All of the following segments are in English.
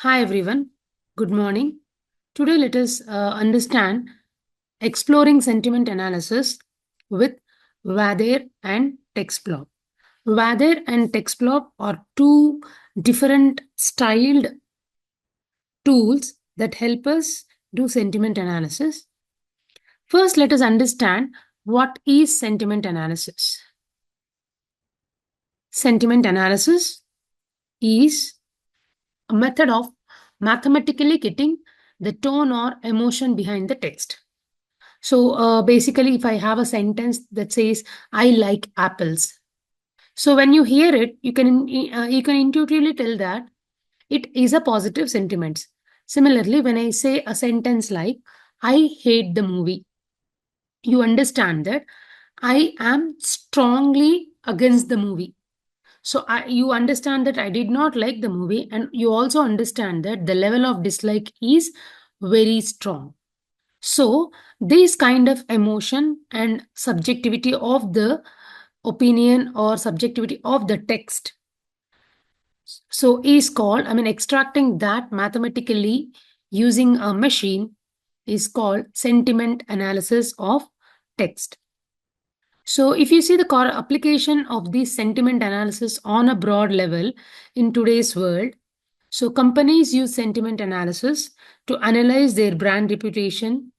Hi everyone, good morning. Today let us understand exploring sentiment analysis with VADER and TextBlob. VADER and TextBlob are two different styled tools that help us do sentiment analysis. First, let us understand what is sentiment analysis. Sentiment analysis is a method of mathematically getting the tone or emotion behind the text. So basically, if I have a sentence that says, I like apples. So when you hear it, you can intuitively tell that it is a positive sentiment. Similarly, when I say a sentence like, I hate the movie, you understand that I am strongly against the movie. So you understand that I did not like the movie, and you also understand that the level of dislike is very strong. So, this kind of emotion and subjectivity of the opinion or subjectivity of the text, so is called, extracting that mathematically using a machine is called sentiment analysis of text. So, if you see the core application of this sentiment analysis on a broad level in today's world, so companies use sentiment analysis to analyze their brand reputation.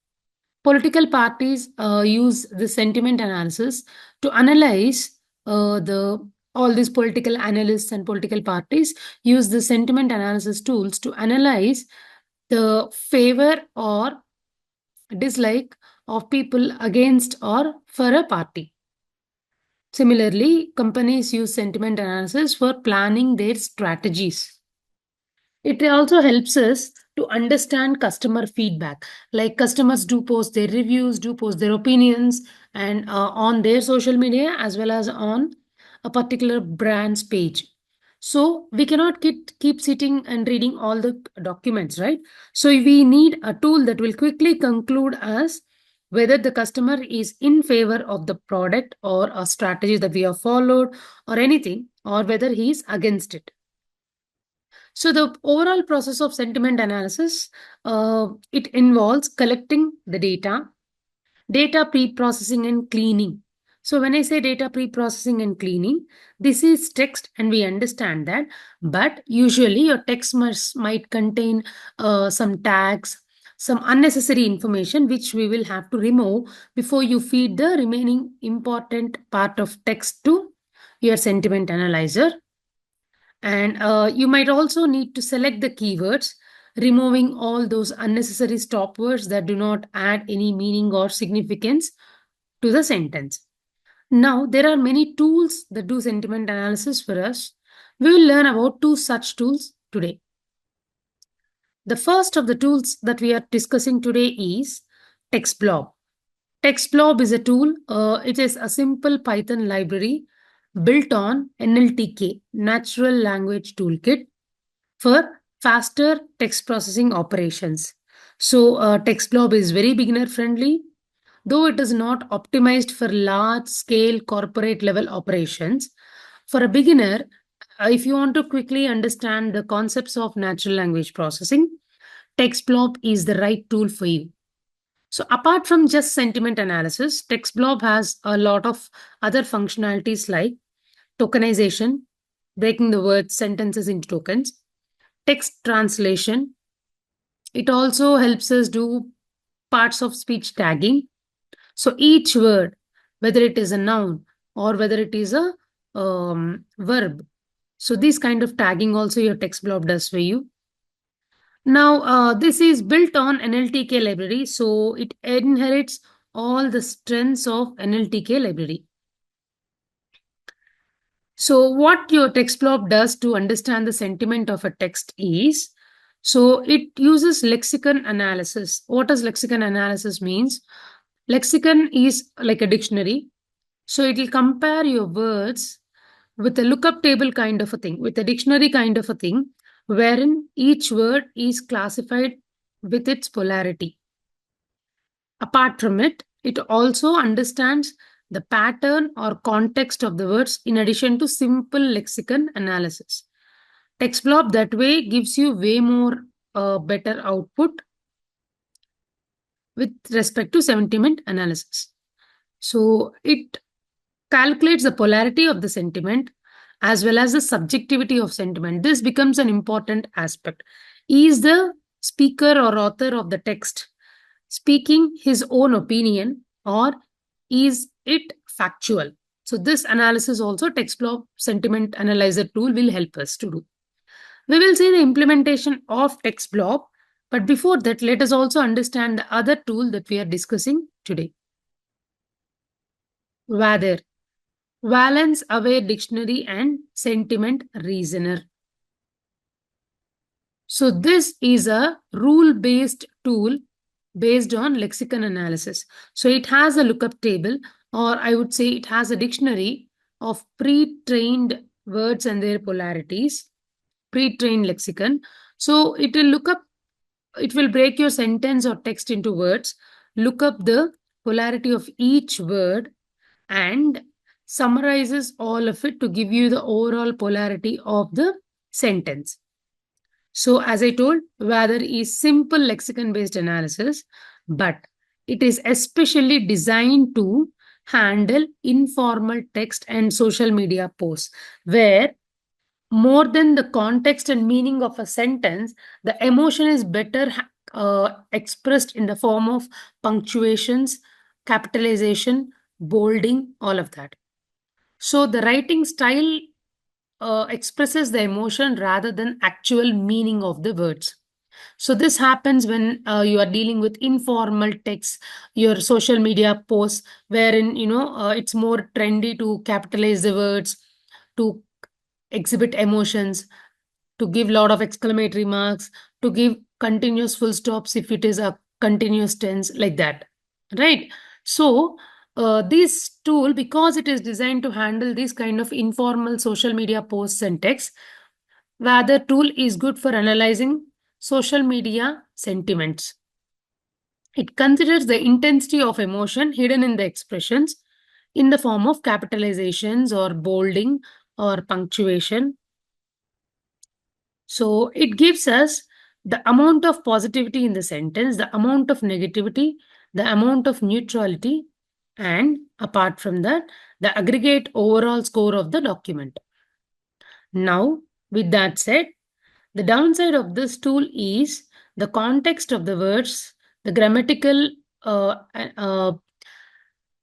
Political parties use the sentiment analysis to analyze the all these political analysts and political parties use the sentiment analysis tools to analyze the favor or dislike of people against or for a party. Similarly, companies use sentiment analysis for planning their strategies. It also helps us to understand customer feedback. Like customers do post their reviews, do post their opinions, and on their social media as well as on a particular brand's page. So we cannot keep sitting and reading all the documents, right? So we need a tool that will quickly conclude as whether the customer is in favor of the product or a strategy that we have followed or anything, or whether he is against it. So the overall process of sentiment analysis, it involves collecting the data pre-processing and cleaning. So when I say data pre-processing and cleaning, this is text and we understand that, but usually your text might contain some tags, some unnecessary information which we will have to remove before you feed the remaining important part of text to your sentiment analyzer. And you might also need to select the keywords, removing all those unnecessary stop words that do not add any meaning or significance to the sentence. Now, there are many tools that do sentiment analysis for us. We will learn about two such tools today. The first of the tools that we are discussing today is TextBlob. TextBlob is a tool, it is a simple Python library built on NLTK, Natural Language Toolkit, for faster text processing operations. So, TextBlob is very beginner friendly, though it is not optimized for large scale corporate level operations. For a beginner, if you want to quickly understand the concepts of natural language processing, TextBlob is the right tool for you. So apart from just sentiment analysis, TextBlob has a lot of other functionalities like tokenization, breaking the words sentences into tokens, text translation. It also helps us do parts of speech tagging. So each word, whether it is a noun or whether it is a verb, so this kind of tagging also your TextBlob does for you. Now, this is built on NLTK library, so it inherits all the strengths of NLTK library. So what your TextBlob does to understand the sentiment of a text is, so it uses lexicon analysis. What does lexicon analysis means? Lexicon is like a dictionary. So it will compare your words with a lookup table kind of a thing, with a dictionary kind of a thing, wherein each word is classified with its polarity. Apart from it, it also understands the pattern or context of the words in addition to simple lexicon analysis. TextBlob that way gives you way more better output with respect to sentiment analysis. So it calculates the polarity of the sentiment as well as the subjectivity of sentiment. This becomes an important aspect. Is the speaker or author of the text speaking his own opinion, or is it factual? So this analysis also TextBlob sentiment analyzer tool will help us to do. We will see the implementation of TextBlob, but before that, let us also understand the other tool that we are discussing today. VADER, Valence Aware Dictionary and Sentiment Reasoner. So this is a rule-based tool based on lexicon analysis. So it has a lookup table, or I would say it has a dictionary of pre-trained words and their polarities, pre-trained lexicon. So it will look up, it will break your sentence or text into words, look up the polarity of each word, and summarizes all of it to give you the overall polarity of the sentence. So as I told, VADER is simple lexicon-based analysis, but it is especially designed to handle informal text and social media posts, where more than the context and meaning of a sentence, the emotion is better expressed in the form of punctuations, capitalization, bolding, all of that. So the writing style expresses the emotion rather than actual meaning of the words. So this happens when you are dealing with informal text, your social media posts, wherein it's more trendy to capitalize the words, to exhibit emotions, to give lot of exclamatory marks, to give continuous full stops if it is a continuous tense, like that, right? So this tool, because it is designed to handle this kind of informal social media posts and text, VADER tool is good for analyzing social media sentiments. It considers the intensity of emotion hidden in the expressions in the form of capitalizations or bolding or punctuation. So it gives us the amount of positivity in the sentence, the amount of negativity, the amount of neutrality, and apart from that, the aggregate overall score of the document. Now, with that said, the downside of this tool is the context of the words, the grammatical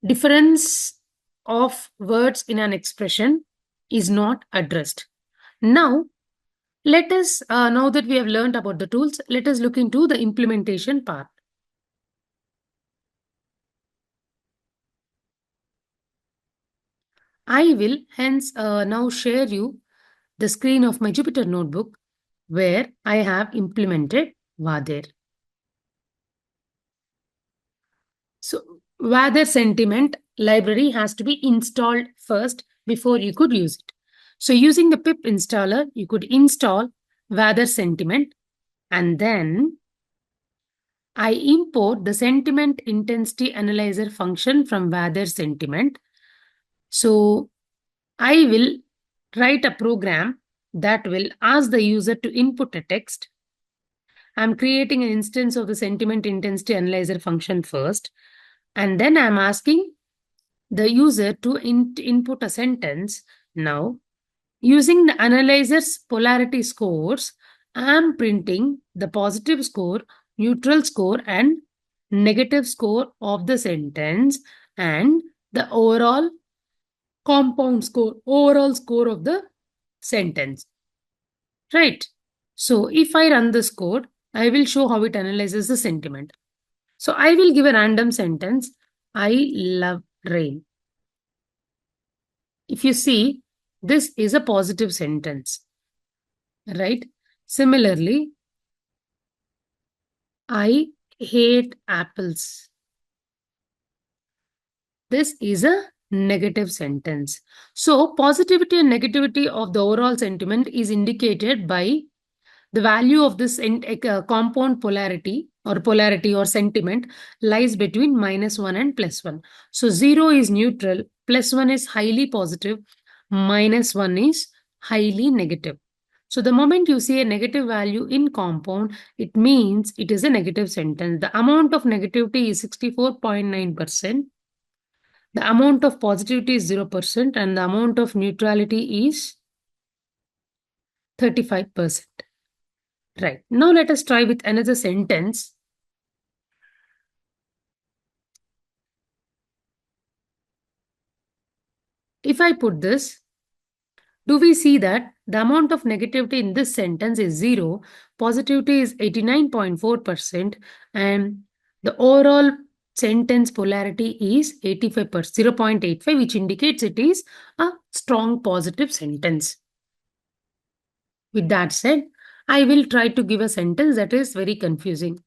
difference of words in an expression is not addressed. Now, let us, now that we have learned about the tools, let us look into the implementation part. I will hence now share you the screen of my Jupyter notebook where I have implemented VADER. So VADER sentiment library has to be installed first before you could use it. So using the pip installer, you could install VADER sentiment, and then I import the sentiment intensity analyzer function from VADER sentiment. So I will write a program that will ask the user to input a text. I'm creating an instance of the sentiment intensity analyzer function first, and then I'm asking the user to input a sentence. Now, using the analyzer's polarity scores, I'm printing the positive score, neutral score, and negative score of the sentence, and the overall compound score, overall score of the sentence. Right? So if I run this code, I will show how it analyzes the sentiment. So I will give a random sentence. I love rain. If you see, this is a positive sentence, right? Similarly, I hate apples. This is a negative sentence. So positivity and negativity of the overall sentiment is indicated by the value of this compound polarity or sentiment lies between -1 and +1. So 0 is neutral, +1 is highly positive, -1 is highly negative. So the moment you see a negative value in compound, it means it is a negative sentence. The amount of negativity is 64.9%. The amount of positivity is 0%, and the amount of neutrality is 35%. Right. Now let us try with another sentence. If I put this, do we see that the amount of negativity in this sentence is 0, positivity is 89.4%, and the overall sentence polarity is 85%, 0.85, which indicates it is a strong positive sentence. With that said, I will try to give a sentence that is very confusing.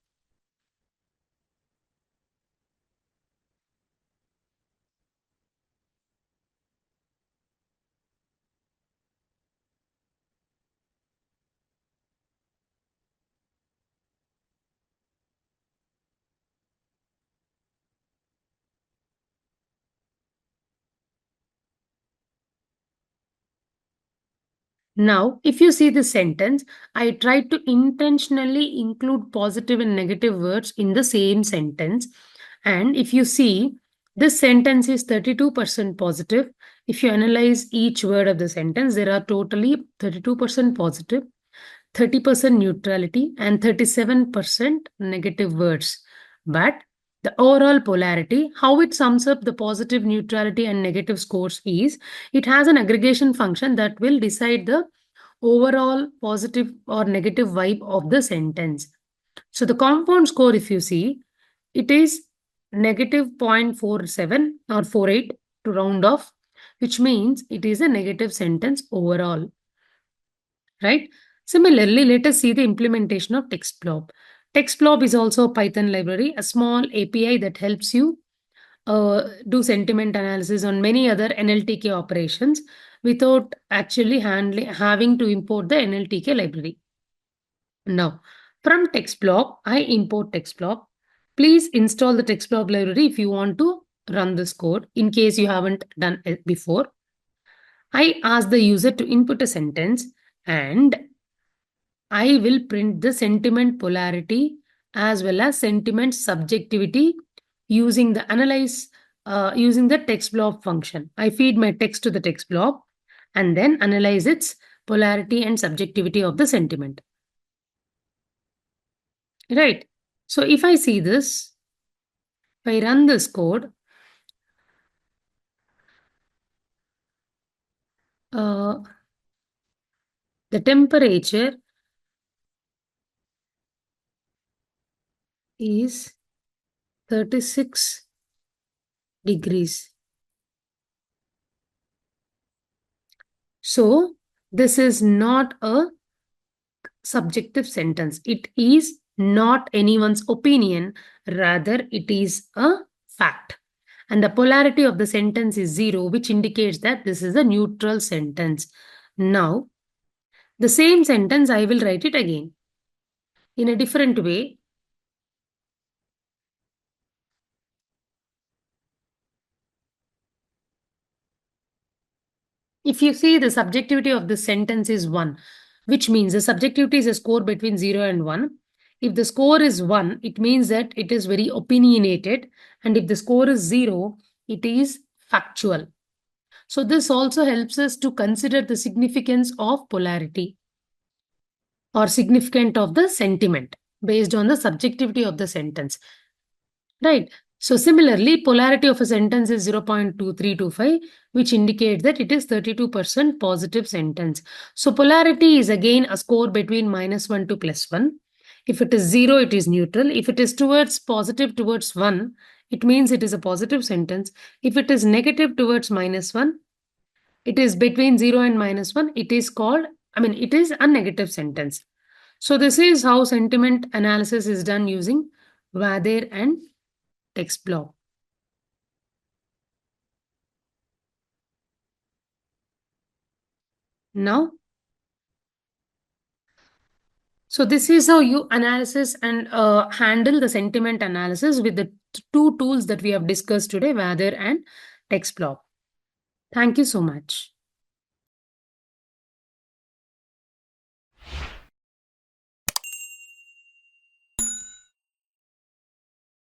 Now, if you see the sentence, I tried to intentionally include positive and negative words in the same sentence. And if you see, this sentence is 32% positive. If you analyze each word of the sentence, there are totally 32% positive, 30% neutrality, and 37% negative words. But the overall polarity, how it sums up the positive, neutrality, and negative scores is it has an aggregation function that will decide the overall positive or negative vibe of the sentence. So the compound score, if you see, it is negative 0.47 or 48 to round off, which means it is a negative sentence overall. Right? Similarly, let us see the implementation of TextBlob. TextBlob is also a Python library, a small API that helps you do sentiment analysis on many other NLTK operations without actually having to import the NLTK library. Now, from TextBlob, I import TextBlob. Please install the TextBlob library if you want to run this code in case you haven't done it before. I ask the user to input a sentence and I will print the sentiment polarity as well as sentiment subjectivity using the using the text blob function. I feed my text to the text blob and then analyze its polarity and subjectivity of the sentiment. Right. So if I see this, if I run this code, the temperature is 36 degrees. So this is not a subjective sentence. It is not anyone's opinion, rather it is a fact. And the polarity of the sentence is 0, which indicates that this is a neutral sentence. Now, the same sentence, I will write it again in a different way. If you see, the subjectivity of the sentence is 1, which means the subjectivity is a score between 0 and 1. If the score is 1, it means that it is very opinionated. And if the score is 0, it is factual. So this also helps us to consider the significance of polarity or significant of the sentiment based on the subjectivity of the sentence. Right. So similarly, polarity of a sentence is 0.2325, which indicates that it is 32% positive sentence. So polarity is again a score between -1 to +1. If it is 0, it is neutral. If it is towards positive towards 1, it means it is a positive sentence. If it is negative towards -1, it is between 0 and -1. It is called, it is a negative sentence. So this is how sentiment analysis is done using VADER and TextBlob. Now, so this is how you analysis and handle the sentiment analysis with the two tools that we have discussed today, VADER and TextBlob. Thank you so much.